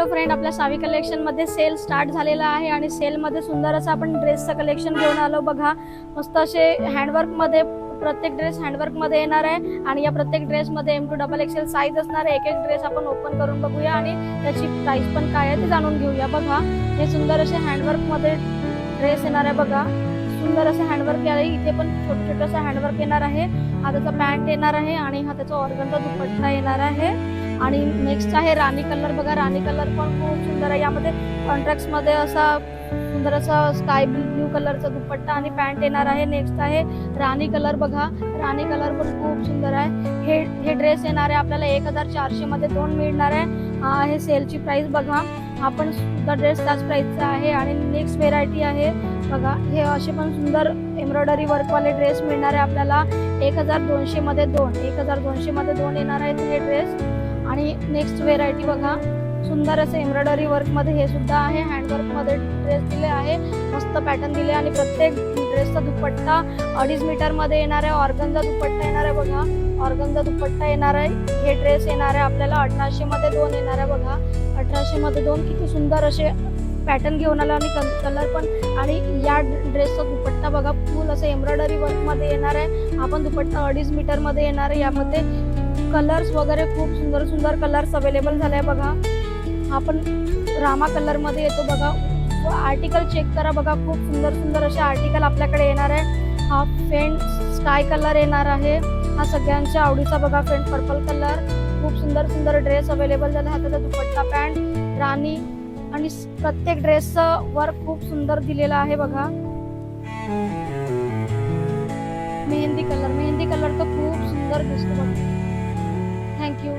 Hello friend, आपल्या सावी collection मध्ये sale start झालेला आहे आणि सेल मध्ये सुंदर असं आपण ड्रेसचं कलेक्शन घेऊन आलो बघा. मस्त असे हँडवर्क मध्ये प्रत्येक ड्रेस हँडवर्क मध्ये येणार आहे आणि या प्रत्येक ड्रेस मध्ये M2XXL साईज असणार आहे. एक एक ड्रेस आपण ओपन करून बघूया आणि त्याची प्राइस पण काय आहे ते जाणून घेऊया. बघा, हे सुंदर असे हँडवर्क मध्ये ड्रेस येणार आहे बघा. सुंदर असं हँडवर्क आहे, इथे पण छोटं छोटं असं हँडवर्क येणार आहे. हा त्याचा पॅन्ट येणार आहे आणि हा त्याचा ऑर्गनचा दुपट्टा येणार आहे. आणि नेक्स्ट आहे राणी कलर. बघा, राणी कलर पण खूप सुंदर आहे. यामध्ये कॉन्ट्रास्ट मध्ये असा सुंदर असा स्काय ब्लू कलरचा दुपट्टा आणि पॅन्ट येणार आहे. नेक्स्ट आहे राणी कलर. बघा, राणी कलर पण खूप सुंदर आहे. हे ड्रेस येणार आहे आपल्याला 1400 मध्ये 2 मिळणार आहे. हे सेलची प्राइस बघा. आपण सुद्धा ड्रेस त्याच प्राइसचा आहे. आणि नेक्स्ट व्हेरायटी आहे बघा, हे असे पण सुंदर एम्ब्रॉयडरी वर्क वाले ड्रेस मिळणार आहे आपल्याला 1200 मध्ये 2. 1200 मध्ये 2 येणार आहेत हे ड्रेस. आणि नेक्स्ट व्हेरायटी बघा, सुंदर असे एम्ब्रॉयडरी वर्क मध्ये हे सुद्धा आहे. हँडवर्क मध्ये ड्रेस दिले आहे, मस्त पॅटर्न दिले आणि प्रत्येक ड्रेसचा दुपट्टा 2.5 मीटर मध्ये येणार आहे. ऑर्गनचा दुपट्टा येणार आहे बघा, ऑर्गनचा दुपट्टा येणार आहे. हे ड्रेस येणार आहे आपल्याला 1800 मध्ये 2 येणार आहे बघा. 1800 मध्ये 2. किती सुंदर असे पॅटर्न घेऊन आला आणि कलर पण. आणि या ड्रेसचा दुपट्टा बघा, फुल असं एम्ब्रॉयडरी वर्क मध्ये येणार आहे. आपण दुपट्टा 2.5 मीटर मध्ये येणार आहे. यामध्ये कलर्स वगैरे खूप सुंदर सुंदर कलर्स अवेलेबल झाले आहे बघा. आपण रामा कलर मध्ये येतो बघा. आर्टिकल चेक करा बघा, खूप सुंदर सुंदर असे आर्टिकल आपल्याकडे येणार आहे. हा फेंट स्काय कलर येणार आहे. हा सगळ्यांच्या आवडीचा बघा, फेंट पर्पल कलर. खूप सुंदर सुंदर ड्रेस अवेलेबल झाले. हा त्याचा दुपट्टा, पॅन्ट, राणी आणि प्रत्येक ड्रेसचं वर्क खूप सुंदर दिलेला आहे बघा. मेहंदी कलर तर खूप सुंदर दिसतो बघा. थँक्यू.